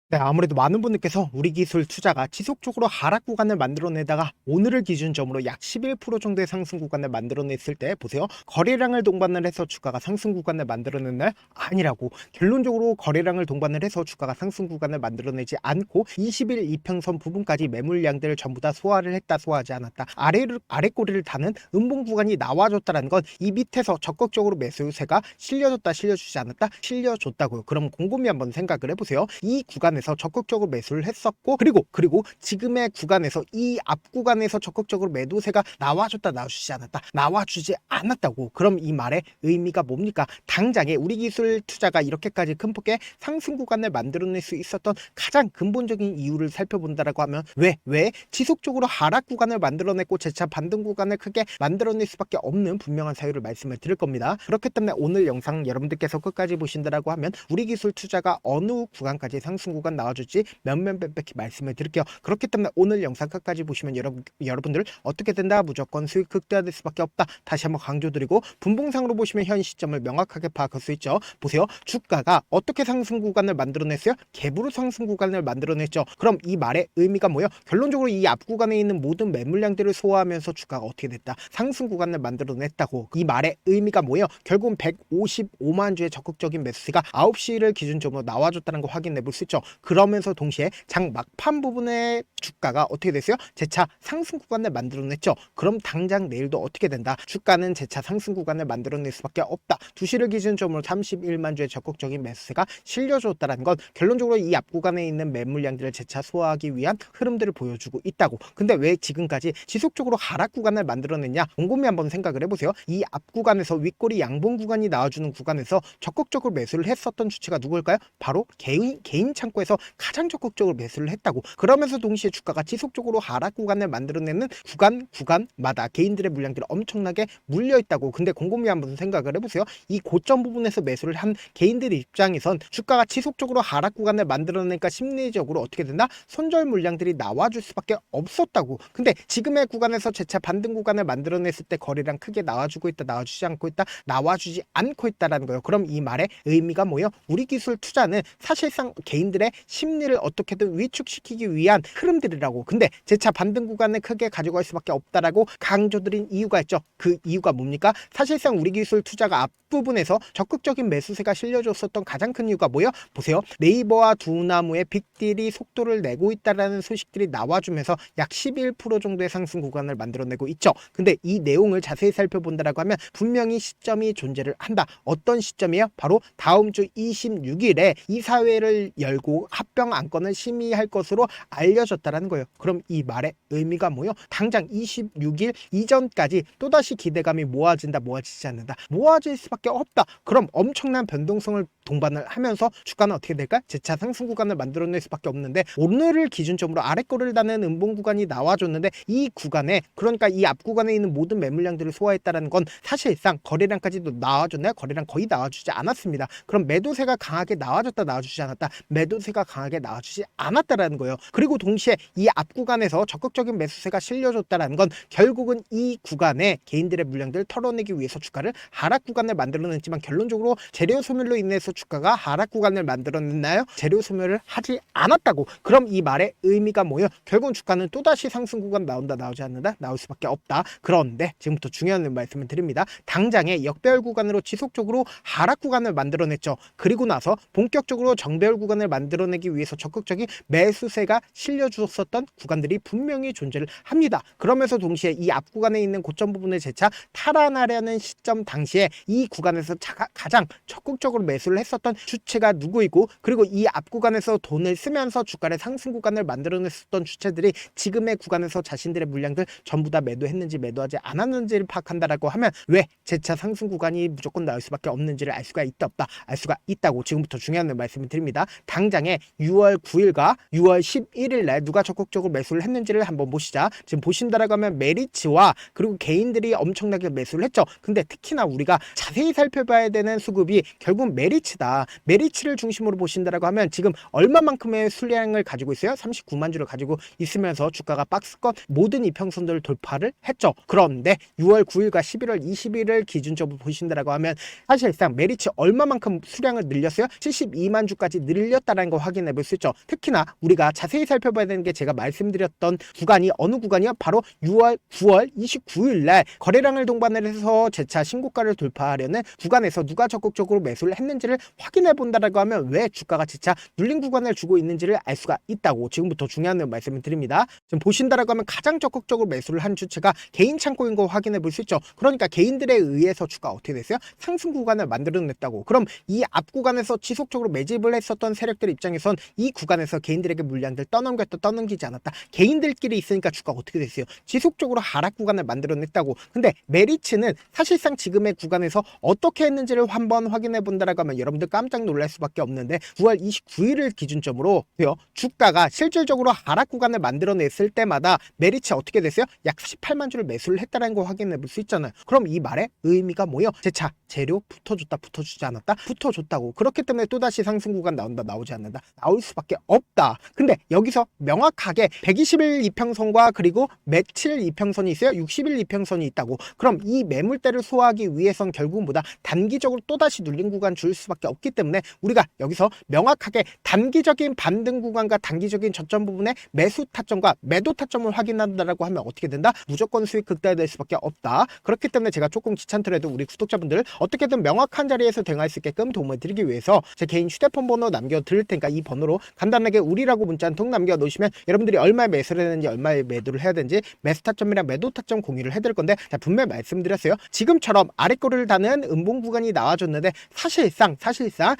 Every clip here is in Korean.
네, 아무래도 많은 분들께서 우리 기술 투자가 지속적으로 하락 구간을 만들어내다가 오늘을 기준점으로 약 11% 정도의 상승 구간을 만들어냈을 때 보세요. 거래량을 동반을 해서 주가가 상승 구간을 만들어낸 날 아니라고. 결론적으로 거래량을 동반을 해서 주가가 상승 구간을 만들어내지 않고 20일 이평선 부분까지 매물량들을 전부 다 소화를 했다, 소화하지 않았다. 아래 꼬리를 타는 음봉 구간이 나와줬다는 건 이 밑에서 적극적으로 매수세가 실려줬다, 실려주지 않았다, 실려줬다고요. 그럼 곰곰이 한번 생각을 해보세요. 이 구간에서 적극적으로 매수를 했었고, 그리고 지금의 구간에서 이 앞 구간에서 적극적으로 매도세가 나와줬다, 나와주지 않았다, 나와주지 않았다고. 그럼 이 말의 의미가 뭡니까? 당장에 우리 기술 투자가 이렇게까지 큰 폭의 상승 구간을 만들어낼 수 있었던 가장 근본적인 이유를 살펴본다라고 하면 왜 지속적으로 하락 구간을 만들어냈고 재차 반등 구간을 크게 만들어낼 수밖에 없는 분명한 사유를 말씀을 드릴 겁니다. 그렇기 때문에 오늘 영상 여러분들께서 끝까지 보신다라고 하면 우리 기술 투자가 어느 구간까지 상승 구간 나와줄지 면면백백히 말씀을 드릴게요. 그렇기 때문에 오늘 영상 끝까지 보시면 여러분들 어떻게 된다, 무조건 수익 극대화될 수밖에 없다, 다시 한번 강조드리고, 분봉상으로 보시면 현 시점을 명확하게 파악할 수 있죠. 보세요, 주가가 어떻게 상승 구간을 만들어냈어요? 갭으로 상승 구간을 만들어냈죠. 그럼 이 말의 의미가 뭐예요? 결론적으로 이 앞 구간에 있는 모든 매물량들을 소화하면서 주가가 어떻게 됐다, 상승 구간을 만들어냈다고. 이 말의 의미가 뭐예요? 결국은 155만 주의 적극적인 매수세가 9시를 기준점으로 나와줬다는 거 확인해 볼 수 있죠. 그러면서 동시에 장 막판 부분의 주가가 어떻게 됐어요? 재차 상승 구간을 만들어냈죠. 그럼 당장 내일도 어떻게 된다? 주가는 재차 상승 구간을 만들어낼 수밖에 없다. 2시를 기준점으로 31만 주의 적극적인 매수세가 실려줬다는 건 결론적으로 이 앞 구간에 있는 매물량들을 재차 소화하기 위한 흐름들을 보여주고 있다고. 근데 왜 지금까지 지속적으로 하락 구간을 만들어냈냐? 곰곰이 한번 생각을 해보세요. 이 앞 구간에서 윗꼬리 양봉 구간이 나와주는 구간에서 적극적으로 매수를 했었던 주체가 누구일까요? 바로 개인 창고에서 가장 적극적으로 매수를 했다고. 그러면서 동시에 주가가 지속적으로 하락 구간을 만들어내는 구간마다 개인들의 물량들이 엄청나게 물려 있다고. 근데 곰곰이 한번 생각을 해보세요. 이 고점 부분에서 매수를 한 개인들의 입장에선 주가가 지속적으로 하락 구간을 만들어내니까 심리적으로 어떻게 된다? 손절 물량들이 나와줄 수밖에 없었다고. 근데 지금의 구간에서 재차 반등 구간을 만들어냈을 때 거래량 크게 나와주고 있다, 나와주지 않고 있다, 나와주지 않고 있다라는 거예요. 그럼 이 말의 의미가 뭐예요? 우리 기술 투자는 사실상 개인들의 심리를 어떻게든 위축시키기 위한 흐름들이라고. 근데 재차 반등 구간을 크게 가지고 갈 수밖에 없다라고 강조드린 이유가 있죠. 그 이유가 뭡니까? 사실상 우리 기술 투자가 앞부분에서 적극적인 매수세가 실려줬었던 가장 큰 이유가 뭐예요? 보세요. 네이버와 두나무의 빅딜이 속도를 내고 있다라는 소식들이 나와주면서 약 11% 정도의 상승 구간을 만들어내고 있죠. 근데 이 내용을 자세히 살펴본다라고 하면 분명히 시점이 존재를 한다. 어떤 시점이에요? 바로 다음 주 26일에 이사회를 열고 합병 안건을 심의할 것으로 알려졌다라는 거예요. 그럼 이 말의 의미가 뭐예요? 당장 26일 이전까지 또다시 기대감이 모아지지 않는다, 모아질 수밖에 없다. 그럼 엄청난 변동성을 동반을 하면서 주가는 어떻게 될까? 재차 상승 구간을 만들어낼 수밖에 없는데, 오늘을 기준점으로 아래꼬리를 다는 음봉 구간이 나와줬는데 이 구간에, 그러니까 이 앞 구간에 있는 모든 매물량들을 소화했다는 건 사실상 거래량까지도 나와줬나요? 거래량 거의 나와주지 않았습니다. 그럼 매도세가 강하게 나와줬다, 나와주지 않았다, 매도세가 강하게 나와주지 않았다라는 거예요. 그리고 동시에 이 앞 구간에서 적극적인 매수세가 실려줬다라는 건 결국은 이 구간에 개인들의 물량들을 털어내기 위해서 주가를 하락 구간을 만들어냈지만, 결론적으로 재료 소멸로 인해서 주가가 하락 구간을 만들어냈나요? 재료 소멸을 하지 않았다고. 그럼 이 말의 의미가 뭐예요? 결국은 주가는 또다시 상승 구간 나온다, 나오지 않는다, 나올 수밖에 없다. 그런데 지금부터 중요한 말씀을 드립니다. 당장에 역배열 구간으로 지속적으로 하락 구간을 만들어냈죠. 그리고 나서 본격적으로 정배열 구간을 만들어내기 위해서 적극적인 매수세가 실려주었었던 구간들이 분명히 존재를 합니다. 그러면서 동시에 이 앞 구간에 있는 고점 부분을 재차 탈환하려는 시점 당시에 이 구간에서 가장 적극적으로 매수를 했었던 주체가 누구이고, 그리고 이 앞 구간에서 돈을 쓰면서 주가의 상승 구간을 만들어냈었던 주체들이 지금의 구간에서 자신들의 물량들 전부 다 매도했는지 매도하지 않았는지를 파악한다라고 하면 왜 재차 상승 구간이 무조건 나올 수밖에 없는지를 알 수가 있다, 없다? 알 수가 있다고. 지금부터 중요한 말씀을 드립니다. 당장에 6월 9일과 6월 11일에 누가 적극적으로 매수를 했는지를 한번 보시자. 지금 보신다라고 하면 메리츠와 그리고 개인들이 엄청나게 매수를 했죠. 근데 특히나 우리가 자세히 살펴봐야 되는 수급이 결국 메리츠다. 메리츠를 중심으로 보신다라고 하면 지금 얼마만큼의 수량을 가지고 있어요? 39만 주를 가지고 있으면서 주가가 박스권 모든 이평선들을 돌파를 했죠. 그런데 6월 9일과 11월 20일을 기준적으로 보신다라고 하면 사실상 메리츠 얼마만큼 수량을 늘렸어요? 72만 주까지 늘렸다는 거 확인해 볼 수 있죠. 특히나 우리가 자세히 살펴봐야 되는 게 제가 말씀드렸던 구간이 어느 구간이요? 바로 9월 29일 날 거래량을 동반을 해서 재차 신고가를 돌파하려는 구간에서 누가 적극적으로 매수를 했는지를 확인해 본다라고 하면 왜 주가가 재차 눌린 구간을 주고 있는지를 알 수가 있다고 지금부터 중요한 말씀을 드립니다. 지금 보신다라고 하면 가장 적극적으로 매수를 한 주체가 개인 창고인 거 확인해 볼 수 있죠. 그러니까 개인들에 의해서 주가 어떻게 됐어요? 상승 구간을 만들어냈다고. 그럼 이 앞 구간에서 지속적으로 매집을 했었던 세력들 입장에선 이 구간에서 개인들에게 물량들 떠넘겼다 떠넘기지 않았다. 개인들끼리 있으니까 주가 어떻게 됐어요? 지속적으로 하락 구간을 만들어냈다고. 근데 메리츠는 사실상 지금의 구간에서 어떻게 했는지를 한번 확인해 본다라고 하면 여러분들 깜짝 놀랄 수밖에 없는데 9월 29일을 기준점으로 주가가 실질적으로 하락 구간을 만들어냈을 때마다 메리츠 어떻게 됐어요? 약 18만 주를 매수를 했다는 거 확인해 볼 수 있잖아요. 그럼 이 말의 의미가 뭐예요? 재차 재료 붙어줬다 붙어주지 않았다? 붙어줬다고. 그렇기 때문에 또다시 상승 구간 나온다 나오지 않는다? 나올 수밖에 없다. 근데 여기서 명확하게 120일 이평선과 그리고 며칠 이평선이 있어요. 60일 이평선이 있다고. 그럼 이 매물대를 소화하기 위해선 결국은 보다 단기적으로 또다시 눌린 구간 줄 수밖에 없기 때문에 우리가 여기서 명확하게 단기적인 반등 구간과 단기적인 저점 부분의 매수 타점과 매도 타점을 확인한다라고 하면 어떻게 된다? 무조건 수익 극대화될 수밖에 없다. 그렇기 때문에 제가 조금 귀찮더라도 우리 구독자분들 어떻게든 명확한 자리에서 대응할 수 있게끔 도움을 드리기 위해서 제 개인 휴대폰 번호 남겨드릴 테니까 이 번호로 간단하게 우리라고 문자 한 통 남겨놓으시면 여러분들이 얼마에 매수를 해야 되는지 얼마에 매도를 해야 되는지 매수 타점이랑 매도 타점 공유를 해드릴 건데 자, 분명히 말씀드렸어요. 지금처럼 아래꼬리를 다는 음봉 구간이 나와줬는데 사실상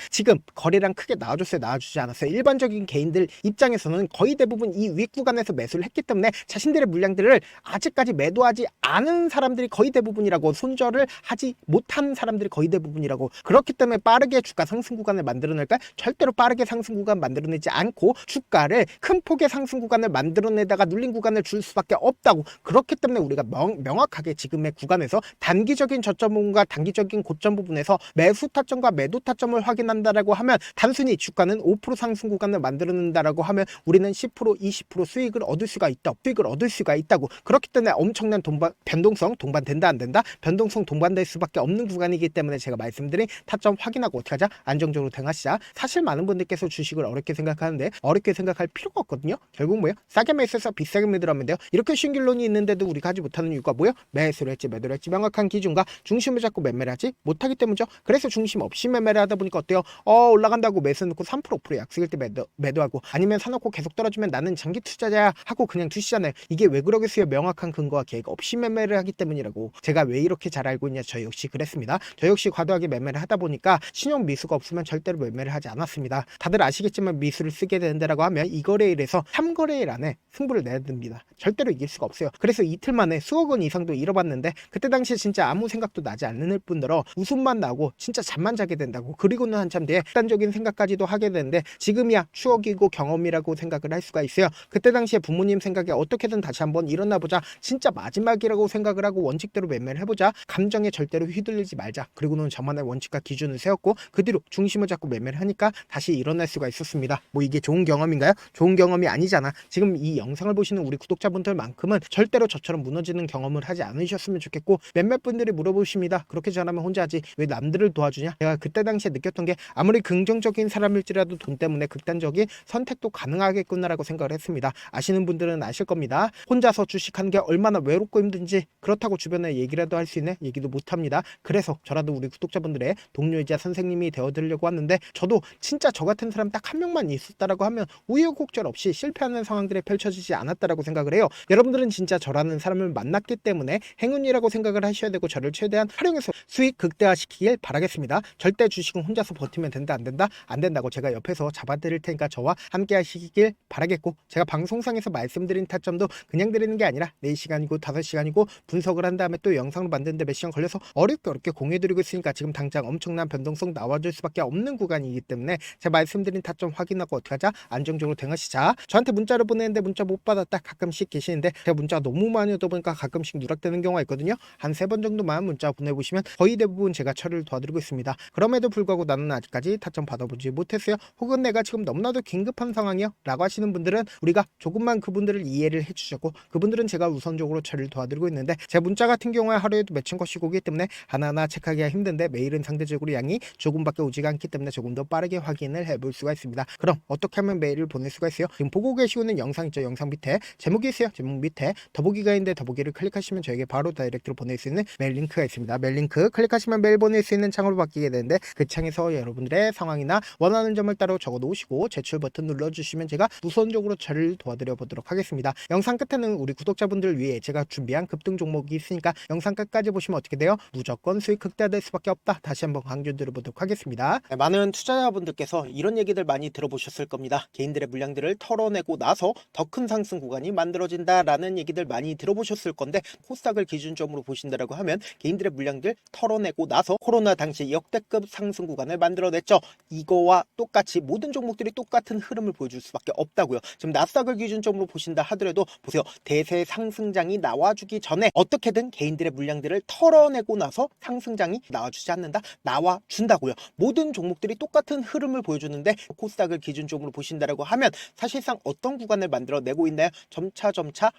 지금 거래량 크게 나와줬어요? 나와주지 않았어요? 일반적인 개인들 입장에서는 거의 대부분 이 윗 구간에서 매수를 했기 때문에 자신들의 물량들을 아직까지 매도하지 않은 사람들이 거의 대부분이라고, 손절을 하지 못한 사람들이 거의 대부분이라고. 그렇기 때문에 빠르게 주가 상승 구간을 만들어낼까? 절대로 빠르게 상승 구간 만들어내지 않고 주가를 큰 폭의 상승 구간을 만들어내다가 눌린 구간을 줄 수밖에 없다고. 그렇기 때문에 우리가 명확하게 지금의 구간에서 단기적인 저점 부분과 단기적인 고점 부분에서 매수 타점과 매도 타점을 확인한다라고 하면 단순히 주가는 5% 상승 구간을 만들어낸다라고 하면 우리는 10% 20% 수익을 얻을 수가 있다고. 그렇기 때문에 엄청난 변동성 동반된다 안 된다? 변동성 동반될 수밖에 없는 구간이기 때문에 제가 말씀드린 타점 확인하고 어떻게 하자? 안정적으로 대응하시자. 사실 많은 분들께서 주식을 어렵게 생각하는데 어렵게 생각할 필요가 없거든요. 결국 뭐예요? 싸게 매수해서 비싸게 매도하면 돼요. 이렇게 쉬운 결론이 있는데도 우리가 하지 못하는 이유가 뭐예요? 매수를 했지 매도를 했지 명확한 기준과 중심을 잡고 매매를 하지 못하기 때문이죠. 그래서 중심 없이 매매를 하다 보니까 어때요? 올라간다고 매수 넣고 3% 5% 약속일 때 매도하고, 아니면 사놓고 계속 떨어지면 나는 장기 투자자야 하고 그냥 두시잖아요. 이게 왜 그러겠어요? 명확한 근거와 계획 없이 매매를 하기 때문이라고. 제가 왜 이렇게 잘 알고 있냐? 저 역시 그랬습니다. 저 역시 과도하게 매매를 하다 보니까 신용 미수가 없으면 절대로 매매를 하지 않았습니다. 다들 아시겠지만 미수를 쓰게 되는데라고 하면 이 거래일에서 3거래일 안에 승부를 내야 됩니다. 절대로 이길 수가 없어요. 그래서 이틀 만에 수억 원 이상도 잃어봤는데 그때 당시에 진짜 아무 생각도 나지 않을 뿐더러 웃음만 나고 진짜 잠만 자게 된다고. 그리고는 한참 뒤에 극단적인 생각까지도 하게 되는데 지금이야 추억이고 경험이라고 생각을 할 수가 있어요. 그때 당시에 부모님 생각에 어떻게든 다시 한번 일어나보자, 진짜 마지막이라고 생각을 하고 원칙대로 매매를 해보자, 감정에 절대로 휘둘리지 말자, 그리고는 저만의 원칙과 기준을 세웠고 그 뒤로 중심을 잡고 매매를 하니까 다시 일어날 수가 있었습니다. 뭐 이게 좋은 경험인가요? 좋은 경험이 아니잖아. 지금 이 영상을 보시는 우리 구독자분들만큼은 절대로 저처럼 무너지는 경험을 하지 않으셨으면 좋겠고, 몇몇 분들이 물어보십니다. 그렇게 잘하면 혼자 하지 왜 남들을 도와주냐? 제가 그때 당시에 느꼈던 게 아무리 긍정적인 사람일지라도 돈 때문에 극단적인 선택도 가능하겠구나라고 생각을 했습니다. 아시는 분들은 아실 겁니다. 혼자서 주식하는 게 얼마나 외롭고 힘든지, 그렇다고 주변에 얘기라도 할 수 있는 얘기도 못합니다. 그래서 저라도 우리 구독자분들의 동료이자 선생님이 되어드리려고 하는데, 저도 진짜 저 같은 사람 딱 한 명만 있었다라고 하면 우여곡절 없이 실패하는 상황들이 펼쳐지지 않았다라고 생각을 해요. 여러분들은 진짜 저라는 사람을 만났기 때문에 행운이라고 생각을 하셔야 되고 저를 최대한 활용해서 수익 극대화시키길 바라겠습니다. 절대 주식은 혼자서 버티면 된다 안 된다? 안 된다고 제가 옆에서 잡아드릴 테니까 저와 함께 하시길 바라겠고, 제가 방송상에서 말씀드린 타점도 그냥 드리는 게 아니라 4시간이고 5시간이고 분석을 한 다음에 또 영상을 만드는데 몇 시간 걸려서 어렵게 공유해드리고 있으니까 지금 당장 엄청난 변동성 나와줄 수밖에 없는 구간이기 때문에 제가 말씀드린 타점 확인하고 어떻게 하자? 안정적으로 대응하시자. 저한테 문자를 보내는데 문자 못 받았다 가끔씩 계시는데 제가 문자가 너무 많이 오다 보니까 가끔씩 누락되는 경우가 있거든요. 한 3번 정도만 문자 보내보시면 거의 대부분 제가 처리를 도와드리고 있습니다. 그럼에도 불구하고 나는 아직까지 타점 받아보지 못했어요. 혹은 내가 지금 너무나도 긴급한 상황이요 라고 하시는 분들은 우리가 조금만 그분들을 이해를 해주셨고, 그분들은 제가 우선적으로 처리를 도와드리고 있는데, 제 문자 같은 경우에 하루에도 몇천 건씩 오기 때문에 하나하나 체크하기가 힘든데, 메일은 상대적으로 양이 조금밖에 오지가 않기 때문에 조금 더 빠르게 확인을 해볼 수가 수가 있습니다. 그럼 어떻게 하면 메일을 보낼 수가 있어요? 지금 보고 계시고 있는 영상 있죠? 영상 밑에 제목이 있어요. 제목 밑에 더보기가 있는데 더보기를 클릭하시면 저에게 바로 다이렉트로 보낼 수 있는 메일 링크가 있습니다. 메일 링크 클릭하시면 메일 보낼 수 있는 창으로 바뀌게 되는데 그 창에서 여러분들의 상황이나 원하는 점을 따로 적어 놓으시고 제출 버튼 눌러주시면 제가 우선적으로 저를 도와드려 보도록 하겠습니다. 영상 끝에는 우리 구독자분들 위해 제가 준비한 급등 종목이 있으니까 영상 끝까지 보시면 어떻게 돼요? 무조건 수익 극대화될 수밖에 없다. 다시 한번 강조드려보도록 하겠습니다. 네, 많은 투자자분들께서 이런 얘기들 많이 들어보셨을 겁니다. 개인들의 물량들을 털어내고 나서 더 큰 상승 구간이 만들어진다라는 얘기들 많이 들어보셨을 건데 코스닥을 기준점으로 보신다라고 하면 개인들의 물량들 털어내고 나서 코로나 당시 역대급 상승 구간을 만들어냈죠. 이거와 똑같이 모든 종목들이 똑같은 흐름을 보여줄 수밖에 없다고요. 지금 나스닥을 기준점으로 보신다 하더라도 보세요. 대세 상승장이 나와주기 전에 어떻게든 개인들의 물량들을 털어내고 나서 상승장이 나와주지 않는다? 나와준다고요. 모든 종목들이 똑같은 흐름을 보여주는데 코스닥을 기준점으로 보신다라고 하면 사실상 어떤 구간을 만들어내고 있나요? 점차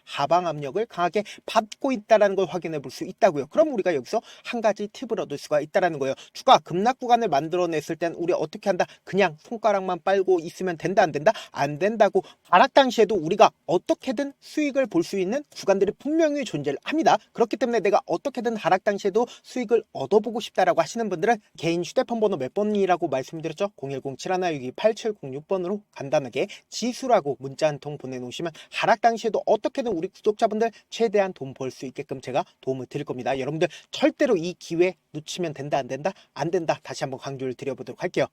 하방 압력을 강하게 받고 있다는 걸 확인해 볼 수 있다고요. 그럼 우리가 여기서 한 가지 팁을 얻을 수가 있다는 거예요. 주가 급락 구간을 만들어냈을 땐 우리 어떻게 한다? 그냥 손가락만 빨고 있으면 된다 안 된다? 안 된다고. 하락 당시에도 우리가 어떻게든 수익을 볼 수 있는 구간들이 분명히 존재를 합니다. 그렇기 때문에 내가 어떻게든 하락 당시에도 수익을 얻어보고 싶다라고 하시는 분들은 개인 휴대폰 번호 몇 번이라고 말씀드렸죠? 010-7162-8706번으로 간단하게 지수라고 문자 한 통 보내놓으시면 하락 당시에도 어떻게든 우리 구독자분들 최대한 돈 벌 수 있게끔 제가 도움을 드릴 겁니다. 여러분들 절대로 이 기회 놓치면 된다 안 된다? 안 된다. 다시 한번 강조를 드려보도록 할게요.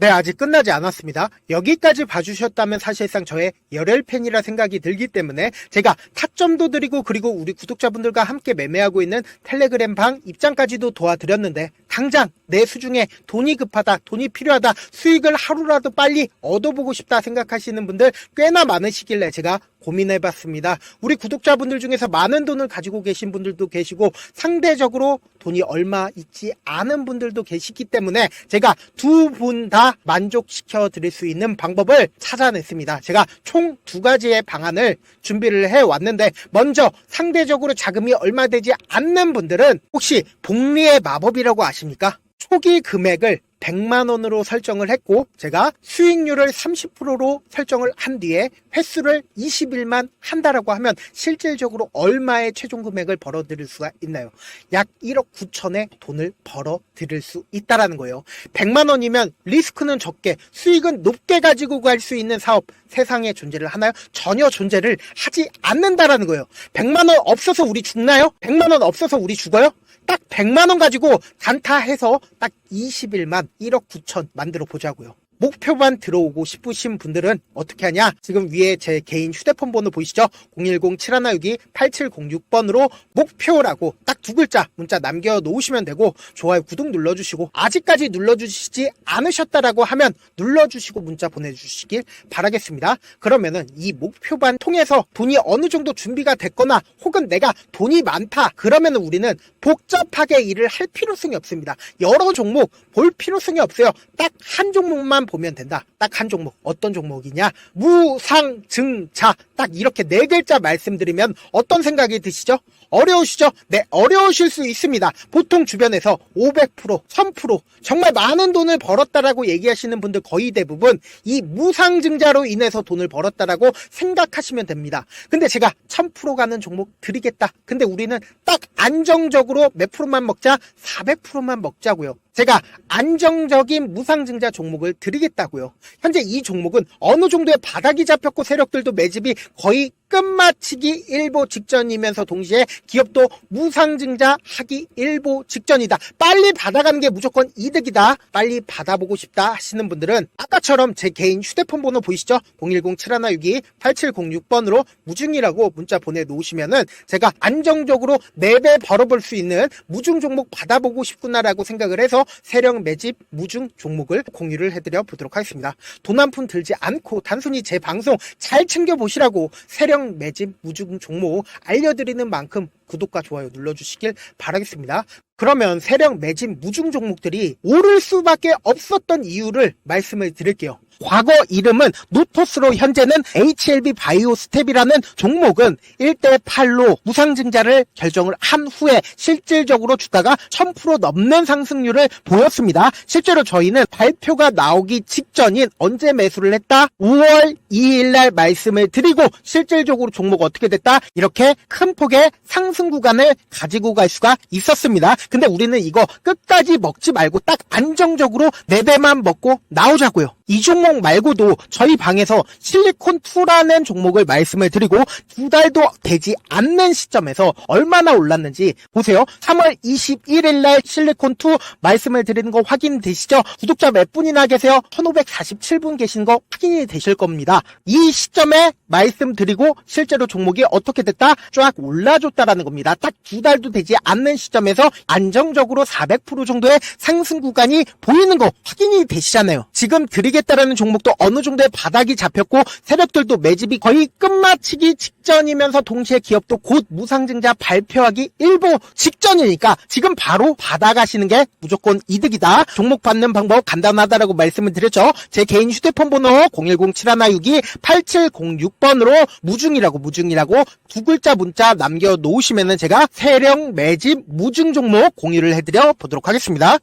네, 아직 끝나지 않았습니다. 여기까지 봐주셨다면 사실상 저의 열혈 팬이라 생각이 들기 때문에 제가 타점도 드리고 그리고 우리 구독자분들과 함께 매매하고 있는 텔레그램 방 입장까지도 도와드렸는데 당장 내 수중에 돈이 급하다, 돈이 필요하다, 수익을 하루라도 빨리 얻어보고 싶다 생각하시는 분들 꽤나 많으시길래 제가 고민해봤습니다. 우리 구독자분들 중에서 많은 돈을 가지고 계신 분들도 계시고 상대적으로 돈이 얼마 있지 않은 분들도 계시기 때문에 제가 두 분 다 만족시켜 드릴 수 있는 방법을 찾아냈습니다. 제가 총 두 가지의 방안을 준비를 해왔는데 먼저 상대적으로 자금이 얼마 되지 않는 분들은 혹시 복리의 마법이라고 아십니까? 초기 금액을 100만원으로 설정을 했고 제가 수익률을 30%로 설정을 한 뒤에 횟수를 20일만 한다라고 하면 실질적으로 얼마의 최종 금액을 벌어들일 수가 있나요? 약 1억 9천의 돈을 벌어들일 수 있다라는 거예요. 100만원이면 리스크는 적게 수익은 높게 가지고 갈 수 있는 사업 세상에 존재를 하나요? 전혀 존재를 하지 않는다라는 거예요. 100만원 없어서 우리 죽나요? 100만원 없어서 우리 죽어요? 딱 100만원 가지고 단타해서 딱 20일만 1억 9천 만들어 보자고요. 목표만 들어오고 싶으신 분들은 어떻게 하냐? 지금 위에 제 개인 휴대폰 번호 보이시죠? 010-7162-8706번으로 목표라고 딱 두 글자 문자 남겨놓으시면 되고 좋아요, 구독 눌러주시고 아직까지 눌러주시지 않으셨다라고 하면 눌러주시고 문자 보내주시길 바라겠습니다. 그러면은 이 목표반 통해서 돈이 어느 정도 준비가 됐거나 혹은 내가 돈이 많다 그러면은 우리는 복잡하게 일을 할 필요성이 없습니다. 여러 종목 볼 필요성이 없어요. 딱 한 종목만 보면 된다. 딱 한 종목. 어떤 종목이냐? 무상증자. 딱 이렇게 네 글자 말씀드리면 어떤 생각이 드시죠? 어려우시죠? 네, 어려우실 수 있습니다. 보통 주변에서 500%, 1000% 정말 많은 돈을 벌었다라고 얘기하시는 분들 거의 대부분 이 무상증자로 인해서 돈을 벌었다라고 생각하시면 됩니다. 근데 제가 1000% 가는 종목 드리겠다. 근데 우리는 딱 안정적으로 몇 프로만 먹자? 400%만 먹자고요. 제가 안정적인 무상증자 종목을 드리겠다고요. 현재 이 종목은 어느 정도의 바닥이 잡혔고 세력들도 매집이 거의 끝마치기 일보 직전이면서 동시에 기업도 무상증자 하기 일보 직전이다. 빨리 받아가는 게 무조건 이득이다. 빨리 받아보고 싶다 하시는 분들은 아까처럼 제 개인 휴대폰 번호 보이시죠? 010-7162-8706번으로 무중이라고 문자 보내놓으시면은 제가 안정적으로 4배 벌어볼 수 있는 무중 종목 받아보고 싶구나라고 생각을 해서 세력 매집 무중 종목을 공유를 해드려 보도록 하겠습니다. 돈 한 푼 들지 않고 단순히 제 방송 잘 챙겨보시라고 세력 매집 무중 종목 알려드리는 만큼 구독과 좋아요 눌러주시길 바라겠습니다. 그러면 세력 매집 무중 종목들이 오를 수밖에 없었던 이유를 말씀을 드릴게요. 과거 이름은 노토스로 현재는 HLB 바이오스텝이라는 종목은 1대8로 무상증자를 결정을 한 후에 실질적으로 주가가 1000% 넘는 상승률을 보였습니다. 실제로 저희는 발표가 나오기 직전인 언제 매수를 했다? 5월 2일 날 말씀을 드리고 실질적으로 종목 어떻게 됐다? 이렇게 큰 폭의 상승 구간을 가지고 갈 수가 있었습니다. 근데 우리는 이거 끝까지 먹지 말고 딱 안정적으로 4배만 먹고 나오자고요. 이 종목 말고도 저희 방에서 실리콘2라는 종목을 말씀을 드리고 2달도 되지 않는 시점에서 얼마나 올랐는지 보세요. 3월 21일 날 실리콘2 말씀을 드리는 거 확인되시죠? 구독자 몇 분이나 계세요? 1547분 계신 거 확인이 되실 겁니다. 이 시점에 말씀드리고 실제로 종목이 어떻게 됐다? 쫙 올라줬다라는 겁니다. 딱 2달도 되지 않는 시점에서 안정적으로 400% 정도의 상승 구간이 보이는 거 확인이 되시잖아요. 지금 드리겠다라는 종목도 어느 정도의 바닥이 잡혔고 세력들도 매집이 거의 끝마치기 직전이면서 동시에 기업도 곧 무상증자 발표하기 일보 직전이니까 지금 바로 받아가시는 게 무조건 이득이다. 종목 받는 방법 간단하다라고 말씀을 드렸죠. 제 개인 휴대폰 번호 010-7162-8706번으로 무중이라고 두 글자 문자 남겨놓으시면은 제가 세력 매집 무중 종목 공유를 해드려 보도록 하겠습니다.